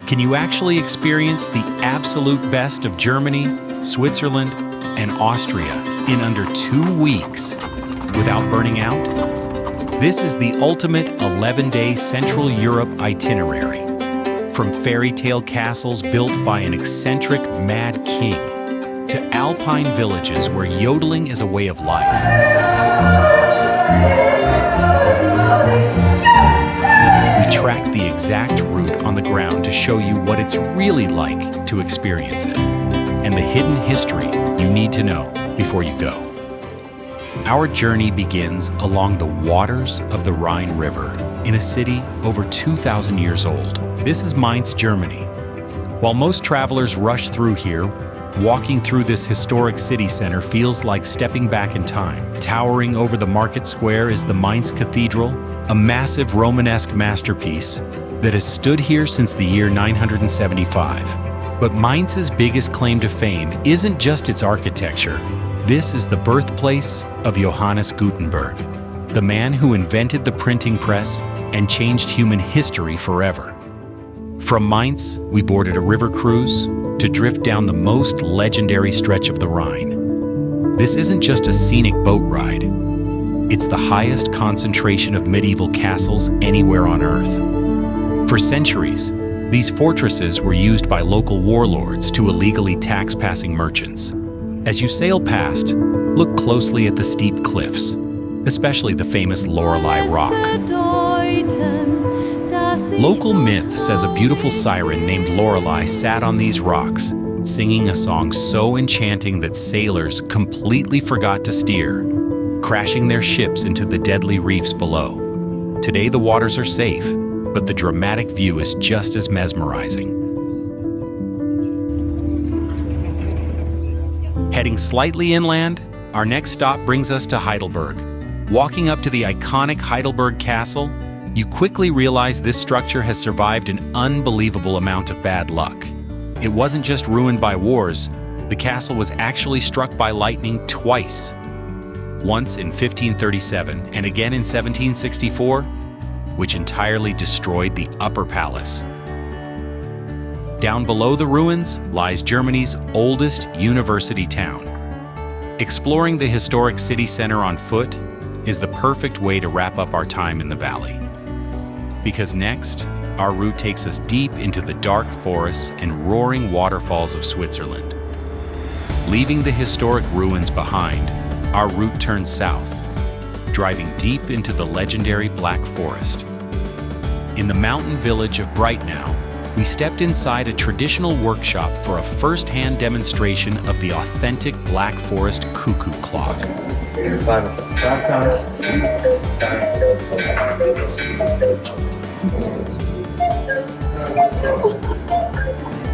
can you actually experience the absolute best of Germany, Switzerland, and Austria in under 2 weeks without burning out? This is the ultimate 11-day Central Europe itinerary. From fairytale castles built by an eccentric mad king to Alpine villages where yodeling is a way of life. We track the exact route on the ground to show you what it's really like to experience it, and the hidden history you need to know before you go. Our journey begins along the waters of the Rhine River in a city over 2,000 years old. This is Mainz, Germany. While most travelers rush through here, walking through this historic city center feels like stepping back in time. Towering over the market square is the Mainz Cathedral, a massive Romanesque masterpiece that has stood here since the year 975. But Mainz's biggest claim to fame isn't just its architecture. This is the birthplace of Johannes Gutenberg, the man who invented the printing press and changed human history forever. From Mainz, we boarded a river cruise to drift down the most legendary stretch of the Rhine. This isn't just a scenic boat ride. It's the highest concentration of medieval castles anywhere on Earth. For centuries, these fortresses were used by local warlords to illegally tax passing merchants. As you sail past, look closely at the steep cliffs, especially the famous Lorelei Rock. Local myth says a beautiful siren named Lorelei sat on these rocks, singing a song so enchanting that sailors completely forgot to steer, crashing their ships into the deadly reefs below. Today the waters are safe, but the dramatic view is just as mesmerizing. Heading slightly inland, our next stop brings us to Heidelberg. Walking up to the iconic Heidelberg Castle, you quickly realize this structure has survived an unbelievable amount of bad luck. It wasn't just ruined by wars, the castle was actually struck by lightning twice. Once in 1537 and again in 1764, which entirely destroyed the upper palace. Down below the ruins lies Germany's oldest university town. Exploring the historic city center on foot is the perfect way to wrap up our time in the valley. Because next, our route takes us deep into the dark forests and roaring waterfalls of Switzerland. Leaving the historic ruins behind, our route turns south, driving deep into the legendary Black Forest. In the mountain village of Breitnau, we stepped inside a traditional workshop for a first-hand demonstration of the authentic Black Forest cuckoo clock.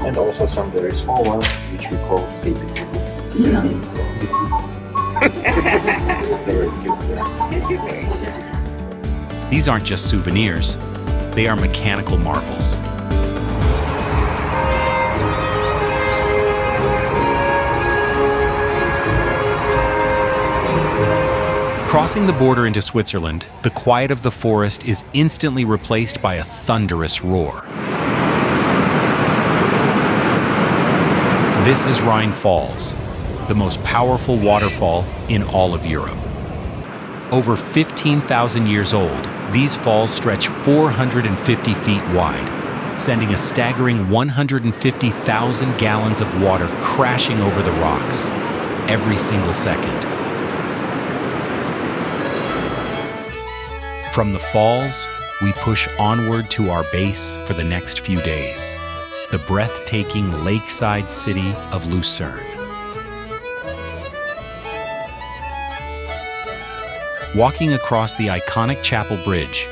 And also some very small ones, which we call baby cuckoo. These aren't just souvenirs, they are mechanical marvels. Crossing the border into Switzerland, the quiet of the forest is instantly replaced by a thunderous roar. This is Rhine Falls, the most powerful waterfall in all of Europe. Over 15,000 years old, these falls stretch 450 feet wide, sending a staggering 150,000 gallons of water crashing over the rocks every single second. From the falls, we push onward to our base for the next few days, the breathtaking lakeside city of Lucerne. Walking across the iconic Chapel Bridge,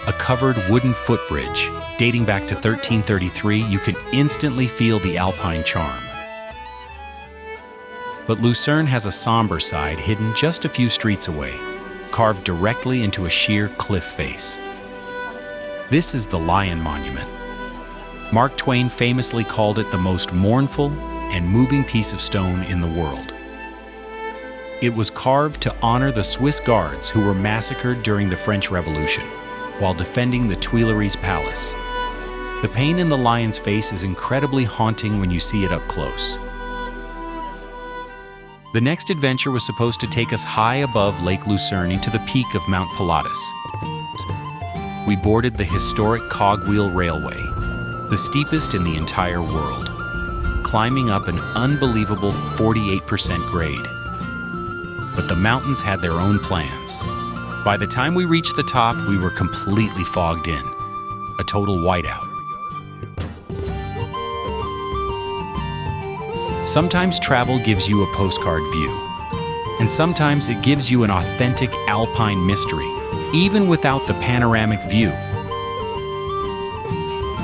a covered wooden footbridge dating back to 1333, you can instantly feel the Alpine charm. But Lucerne has a somber side hidden just a few streets away, carved directly into a sheer cliff face. This is the Lion Monument. Mark Twain famously called it the most mournful and moving piece of stone in the world. It was carved to honor the Swiss guards who were massacred during the French Revolution while defending the Tuileries Palace. The pain in the lion's face is incredibly haunting when you see it up close. The next adventure was supposed to take us high above Lake Lucerne to the peak of Mount Pilatus. We boarded the historic cogwheel railway, the steepest in the entire world, climbing up an unbelievable 48% grade. But the mountains had their own plans. By the time we reached the top, we were completely fogged in, a total whiteout. Sometimes travel gives you a postcard view, and sometimes it gives you an authentic Alpine mystery, even without the panoramic view.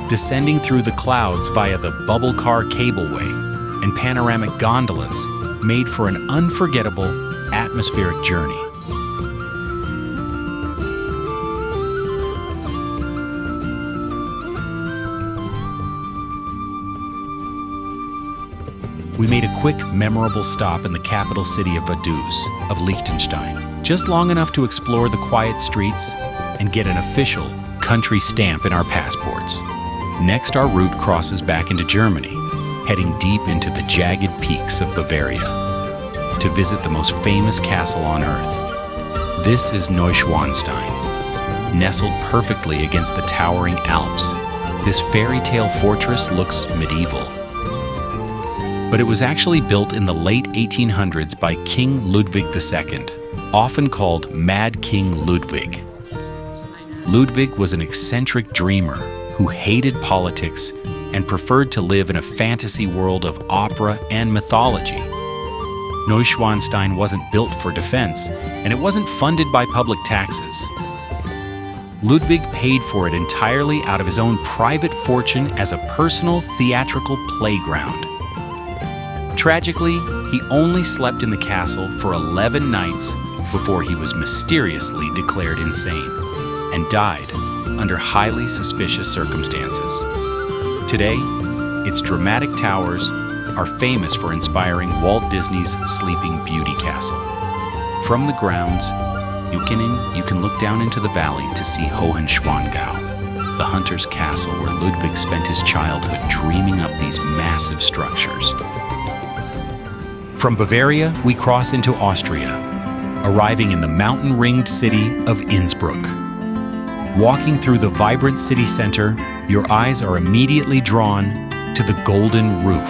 Descending through the clouds via the bubble car cableway and panoramic gondolas made for an unforgettable, atmospheric journey. We made a quick, memorable stop in the capital city of Vaduz of Liechtenstein, just long enough to explore the quiet streets and get an official country stamp in our passports. Next, our route crosses back into Germany, heading deep into the jagged peaks of Bavaria to visit the most famous castle on earth. This is Neuschwanstein. Nestled perfectly against the towering Alps, this fairy tale fortress looks medieval. But it was actually built in the late 1800s by King Ludwig II, often called Mad King Ludwig. Ludwig was an eccentric dreamer who hated politics and preferred to live in a fantasy world of opera and mythology. Neuschwanstein wasn't built for defense, and it wasn't funded by public taxes. Ludwig paid for it entirely out of his own private fortune as a personal theatrical playground. Tragically, he only slept in the castle for 11 nights before he was mysteriously declared insane and died under highly suspicious circumstances. Today, its dramatic towers are famous for inspiring Walt Disney's Sleeping Beauty castle. From the grounds, you can look down into the valley to see Hohenschwangau, the hunter's castle where Ludwig spent his childhood dreaming up these massive structures. From Bavaria, we cross into Austria, arriving in the mountain-ringed city of Innsbruck. Walking through the vibrant city center, your eyes are immediately drawn to the Golden Roof.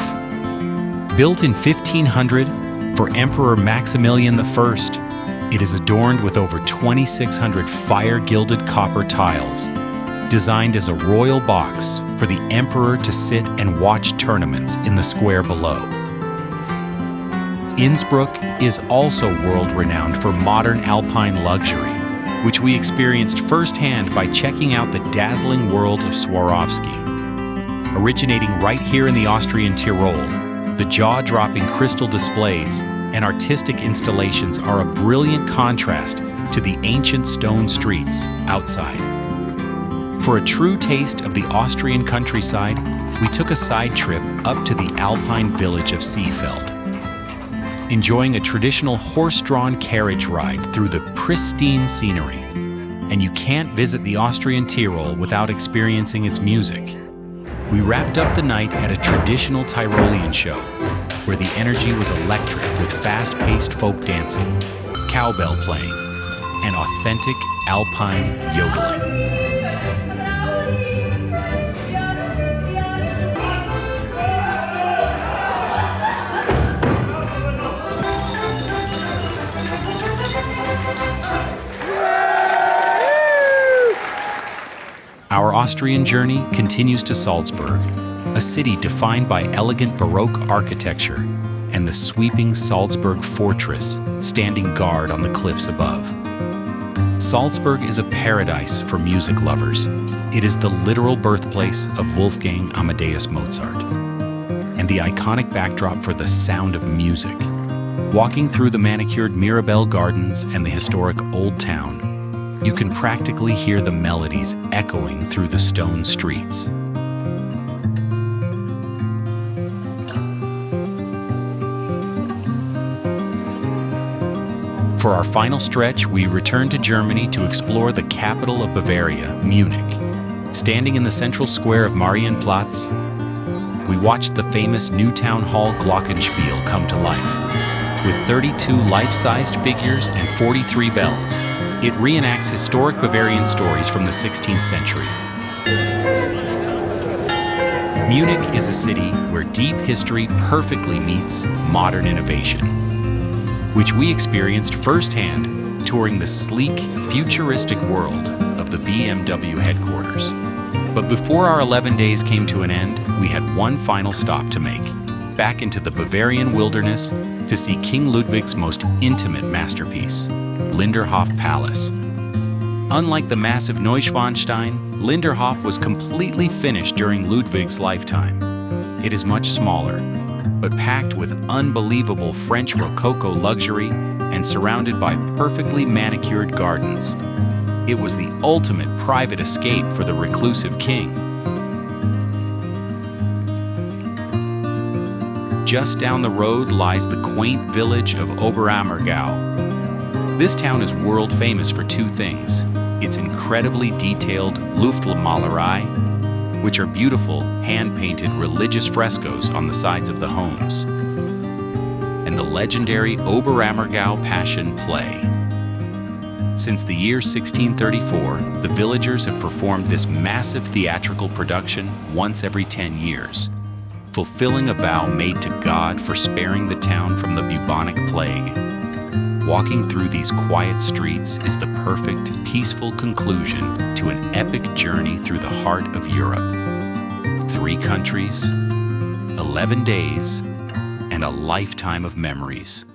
Built in 1500 for Emperor Maximilian I, it is adorned with over 2,600 fire-gilded copper tiles, designed as a royal box for the emperor to sit and watch tournaments in the square below. Innsbruck is also world-renowned for modern Alpine luxury, which we experienced firsthand by checking out the dazzling world of Swarovski. Originating right here in the Austrian Tyrol, the jaw-dropping crystal displays and artistic installations are a brilliant contrast to the ancient stone streets outside. For a true taste of the Austrian countryside, we took a side trip up to the Alpine village of Seefeld, enjoying a traditional horse-drawn carriage ride through the pristine scenery. And you can't visit the Austrian Tyrol without experiencing its music. We wrapped up the night at a traditional Tyrolean show, where the energy was electric with fast-paced folk dancing, cowbell playing, and authentic Alpine yodeling. Our Austrian journey continues to Salzburg, a city defined by elegant Baroque architecture and the sweeping Salzburg fortress standing guard on the cliffs above. Salzburg is a paradise for music lovers. It is the literal birthplace of Wolfgang Amadeus Mozart, and the iconic backdrop for the sound of music. Walking through the manicured Mirabelle Gardens and the historic Old Town, you can practically hear the melodies echoing through the stone streets. For our final stretch, we return to Germany to explore the capital of Bavaria, Munich, Standing in the central square of Marienplatz, we watched the famous new town hall Glockenspiel come to life. With 32 life-sized figures and 43 bells, it reenacts historic Bavarian stories from the 16th century. Munich is a city where deep history perfectly meets modern innovation, which we experienced firsthand touring the sleek, futuristic world of the BMW headquarters. But before our 11 days came to an end, we had one final stop to make, back into the Bavarian wilderness to see King Ludwig's most intimate masterpiece, Linderhof Palace. Unlike the massive Neuschwanstein, Linderhof was completely finished during Ludwig's lifetime. It is much smaller, but packed with unbelievable French Rococo luxury and surrounded by perfectly manicured gardens. It was the ultimate private escape for the reclusive king. Just down the road lies the quaint village of Oberammergau. This town is world famous for two things: its incredibly detailed Luftmalerei, which are beautiful, hand-painted religious frescoes on the sides of the homes, and the legendary Oberammergau Passion Play. Since the year 1634, the villagers have performed this massive theatrical production once every 10 years, fulfilling a vow made to God for sparing the town from the bubonic plague. Walking through these quiet streets is the perfect, peaceful conclusion to an epic journey through the heart of Europe. 3 countries, 11 days, and a lifetime of memories.